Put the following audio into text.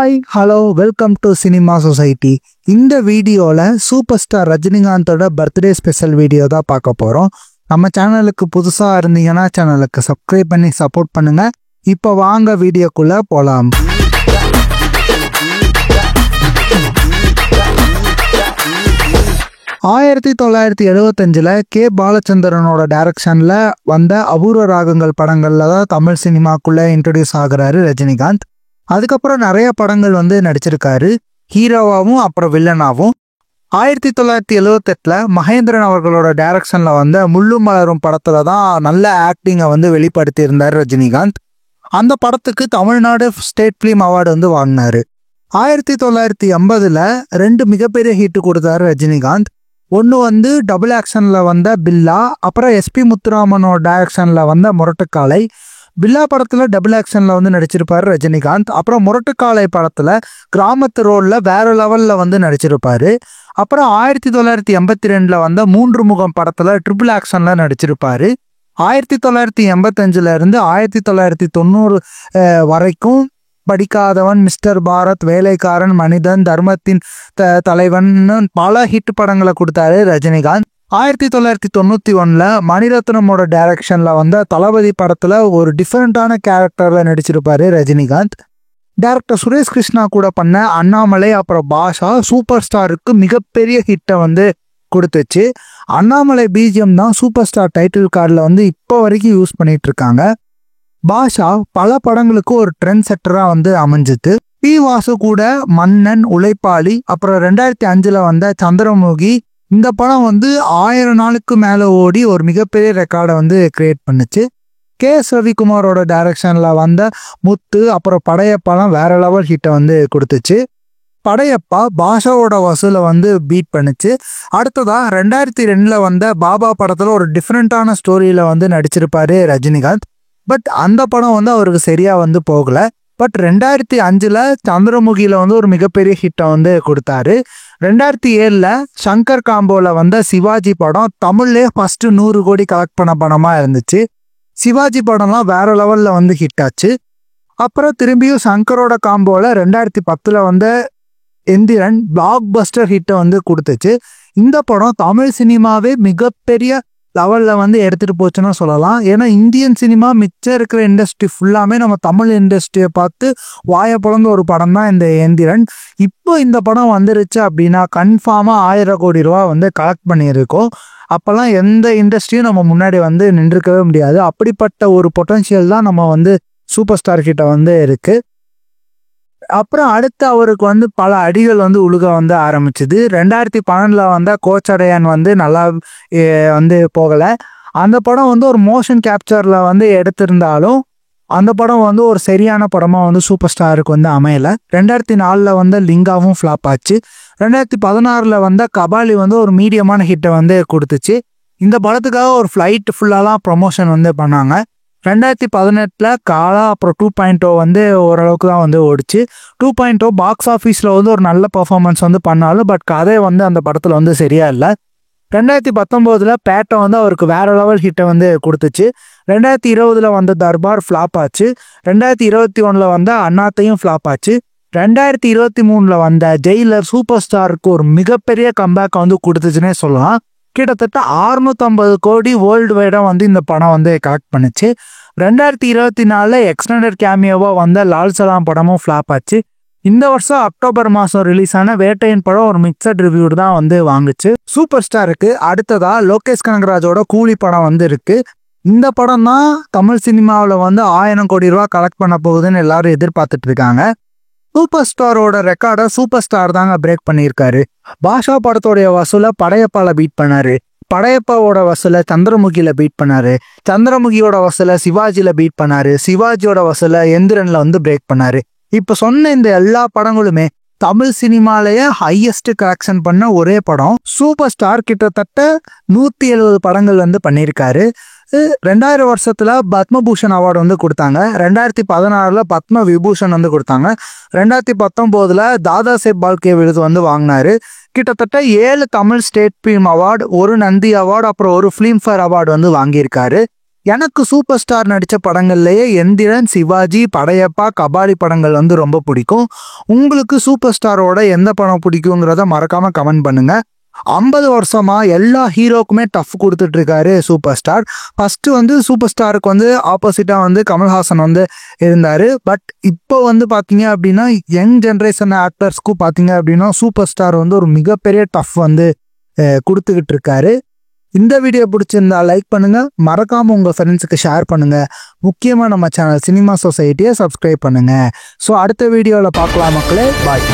Hi hello welcome to cinema society. இந்த வீடியோவில் super star ரஜினிகாந்தோட பர்த்டே ஸ்பெஷல் வீடியோ தான் பார்க்க போகிறோம். நம்ம சேனலுக்கு புதுசாக இருந்தீங்கன்னா சேனலுக்கு சப்ஸ்கிரைப் பண்ணி சப்போர்ட் பண்ணுங்கள். இப்போ வாங்க வீடியோக்குள்ளே போகலாம். 1975 கே பாலச்சந்திரனோட டைரக்ஷனில் வந்த அபூர்வ ராகங்கள் படங்களில் தான் தமிழ் சினிமாக்குள்ளே இன்ட்ரடியூஸ் ஆகுறாரு ரஜினிகாந்த். அதுக்கப்புறம் நிறைய படங்கள் நடிச்சிருக்காரு, ஹீரோவாகவும் அப்புறம் வில்லனாகவும். 1978 மகேந்திரன் அவர்களோட டைரக்ஷனில் வந்த முள்ளும் மலரும் படத்தில் தான் நல்ல ஆக்டிங்கை வெளிப்படுத்தியிருந்தார் ரஜினிகாந்த். அந்த படத்துக்கு தமிழ்நாடு ஸ்டேட் ஃபிலிம் அவார்டு வாங்கினாரு. 1980 2 மிகப்பெரிய ஹிட் கொடுத்தாரு ரஜினிகாந்த். ஒன்று டபுள் ஆக்ஷனில் வந்த பில்லா, அப்புறம் எஸ்பி முத்துராமனோட டைரக்ஷனில் வந்த முரட்டுக்காலை. பில்லா படத்தில் டபுள் ஆக்ஷனில் நடிச்சிருப்பாரு ரஜினிகாந்த். அப்புறம் முரட்டுக்காலை படத்தில் கிராமத்து ரோலில் வேற லெவலில் நடிச்சிருப்பாரு. அப்புறம் 1982 வந்த 3 முகம் படத்தில் ட்ரிபிள் ஆக்ஷனில் நடிச்சிருப்பாரு. 1985 1990 வரைக்கும் படிக்காதவன், மிஸ்டர் பாரத், வேலைக்காரன், மனிதன், தர்மத்தின் தலைவன் பல ஹிட் படங்களை கொடுத்தாரு ரஜினிகாந்த். 1991 மணிரத்னமோட டைரக்ஷனில் வந்த தளபதி படத்தில் ஒரு டிஃப்ரெண்டான கேரக்டரில் நடிச்சிருப்பாரு ரஜினிகாந்த். டைரக்டர் சுரேஷ் கிருஷ்ணா கூட பண்ண அண்ணாமலை அப்புறம் பாஷா சூப்பர் ஸ்டாருக்கு மிகப்பெரிய ஹிட்டை கொடுத்துச்சு. அண்ணாமலை பிஜிஎம் தான் சூப்பர் ஸ்டார் டைட்டில் கார்டில் இப்போ வரைக்கும் யூஸ் பண்ணிட்டு இருக்காங்க. பாஷா பல படங்களுக்கு ஒரு ட்ரெண்ட் செட்டராக அமைஞ்சிது. பி வாசு கூட மன்னன், உழைப்பாளி, அப்புறம் 2005 வந்த சந்திரமுகி, இந்த படம் 1000 நாளுக்கு மேலே ஓடி ஒரு மிகப்பெரிய ரெக்கார்டை கிரியேட் பண்ணுச்சு. கே எஸ் ரவிக்குமாரோட டைரக்ஷனில் வந்த முத்து அப்புறம் படையப்பாலாம் வேற லெவல் ஹிட்டை கொடுத்துச்சு. படையப்பா பாஷாவோட வசூலை பீட் பண்ணுச்சு. அடுத்ததா 2002 வந்த பாபா படத்தில் ஒரு டிஃப்ரெண்டான ஸ்டோரியில் நடிச்சிருப்பாரு ரஜினிகாந்த். பட் அந்த படம் அவருக்கு சரியா போகல. பட் 2005 சந்திரமுகியில ஒரு மிகப்பெரிய ஹிட்டை கொடுத்தாரு. 2007 சங்கர் காம்போல வந்த சிவாஜி படம் தமிழ்லேயே ஃபர்ஸ்ட் 100 கோடி கலெக்ட் பண்ண படமா இருந்துச்சு. சிவாஜி படம்லாம் வேற லெவல்ல ஹிட் ஆச்சு. அப்புறம் திரும்பியும் சங்கரோட காம்போல 2010 வந்த எந்திரன் பிளாக் பஸ்டர் ஹிட்டை கொடுத்துச்சு. இந்த படம் தமிழ் சினிமாவே மிகப்பெரிய லெவலில் எடுத்துகிட்டு போச்சுன்னு சொல்லலாம். ஏன்னா இந்தியன் சினிமா மிச்சம் இருக்கிற இண்டஸ்ட்ரி ஃபுல்லாமே நம்ம தமிழ் இண்டஸ்ட்ரியை பார்த்து வாயை பிளந்த ஒரு படம் தான் இந்த எந்திரன். இப்போ இந்த படம் வந்துருச்சு அப்படின்னா கன்ஃபார்மாக 1000 கோடி ரூபா கலெக்ட் பண்ணியிருக்கோம். அப்போல்லாம் எந்த இண்டஸ்ட்ரியும் நம்ம முன்னாடி நின்றுக்கவே முடியாது. அப்படிப்பட்ட ஒரு பொட்டன்ஷியல் தான் நம்ம சூப்பர் ஸ்டார் கிட்ட இருக்குது. அப்புறம் அடுத்து அவருக்கு பல அடிகள் உழுக ஆரம்பிச்சுது. 2012 வந்த கோச்சடையான் நல்லா போகலை. அந்த படம் ஒரு மோஷன் கேப்சரில் எடுத்திருந்தாலும் அந்த படம் ஒரு சரியான படமாக சூப்பர் ஸ்டாருக்கு அமையலை. 2004 வந்த லிங்காவும் ஃப்ளாப் ஆச்சு. 2016 வந்த கபாலி ஒரு மீடியமான ஹிட்டை கொடுத்துச்சு. இந்த படத்துக்காக ஒரு ஃப்ளைட் ஃபுல்லாலாம் ப்ரொமோஷன் பண்ணாங்க. 2018 காலா அப்புறம் 2.0 ஓரளவுக்கு தான் ஓடிச்சு. 2.0 பாக்ஸ் ஆஃபீஸில் ஒரு நல்ல பர்ஃபார்மன்ஸ் பண்ணாலும் பட் கதை அந்த படத்தில் சரியா இல்லை. 2019 பேட்டை அவருக்கு வேற லெவல் ஹிட்டை கொடுத்துச்சு. 2020 வந்த தர்பார் ஃப்ளாப் ஆச்சு. 2021 வந்த அண்ணாத்தையும் ஃப்ளாப் ஆச்சு. 2023 வந்த ஜெயிலர் சூப்பர் ஸ்டாருக்கு ஒரு மிகப்பெரிய கம்பேக் கொடுத்துச்சுன்னே சொல்லலாம். கிட்டத்தட்ட 650 கோடி வேர்ல்டு வைடாக இந்த படம் கலெக்ட் பண்ணுச்சு. 2024 எக்ஸ்டெண்டட் கேமியோவா வந்த லால் சலாம் படமும் ஃப்ளாப் ஆச்சு. இந்த வருஷம் அக்டோபர் மாதம் ரிலீஸ் ஆன வேட்டையின் படம் ஒரு மிக்சட் ரிவ்யூ தான் வாங்குச்சு. சூப்பர் ஸ்டாருக்கு அடுத்ததா லோகேஷ் கனகராஜோட கூலி படம் இருக்கு. இந்த படம் தான் தமிழ் சினிமாவில் 1000 கோடி ரூபா கலெக்ட் பண்ண போகுதுன்னு எல்லாரும் எதிர்பார்த்துட்டு இருக்காங்க. சூப்பர் ஸ்டாரோட ரெக்கார்டை சூப்பர் ஸ்டார் தாங்க பிரேக் பண்ணியிருக்காரு. பாஷா படத்தோடைய வசூலை படையப்பால பீட் பண்ணாரு. படையப்பாவோட வசூலை சந்திரமுகியில பீட் பண்ணாரு. சந்திரமுகியோட வசூலை சிவாஜியில பீட் பண்ணாரு. சிவாஜியோட வசூலை எந்திரன்ல பிரேக் பண்ணாரு. இப்ப சொன்ன இந்த எல்லா படங்களுமே தமிழ் சினிமாலேயே ஹையஸ்ட் கலெக்ஷன் பண்ண ஒரே படம். சூப்பர் ஸ்டார் கிட்டத்தட்ட 170 படங்கள் பண்ணியிருக்காரு. 2000 வருஷத்துல பத்மபூஷன் அவார்டு கொடுத்தாங்க. 2016 பத்ம விபூஷன் கொடுத்தாங்க. 2019 தாதா சாஹேப் பால்கே விருது வாங்கினாரு. கிட்டத்தட்ட 7 Tamil state film award, 1 Nandi award, அப்புறம் 1 ஃபிலிம்ஃபேர் அவார்டு வாங்கியிருக்காரு. எனக்கு சூப்பர் ஸ்டார் நடித்த படங்கள்லேயே எந்திரன், சிவாஜி, படையப்பா, கபாலி படங்கள் வந்து ரொம்ப பிடிக்கும். உங்களுக்கு சூப்பர் ஸ்டாரோட எந்த படம் பிடிக்குங்கிறத மறக்காம கமெண்ட் பண்ணுங்க. 50 வருஷமா எல்லா ஹீரோக்குமே டஃப் கொடுத்துட்டு இருக்காரு சூப்பர் ஸ்டார். ஃபர்ஸ்ட் வந்து சூப்பர் ஸ்டாருக்கு வந்து ஆப்போசிட்டா வந்து கமல்ஹாசன் வந்து இருந்தாரு. பட் இப்போ வந்து பாத்தீங்க அப்படின்னா யங் ஜென்ரேஷன் ஆக்டர்ஸ்க்கும் பாத்தீங்க அப்படின்னா சூப்பர் ஸ்டார் வந்து ஒரு மிகப்பெரிய டஃப் வந்து கொடுத்துக்கிட்டு இருக்காரு. இந்த வீடியோ பிடிச்சிருந்தா லைக் பண்ணுங்க, மறக்காம உங்க ஃப்ரெண்ட்ஸுக்கு ஷேர் பண்ணுங்க. முக்கியமா நம்ம சேனல் சினிமா சொசைட்டியை சப்ஸ்கிரைப் பண்ணுங்க. ஸோ அடுத்த வீடியோவில் பார்க்கலாம் மக்களே. பாய்.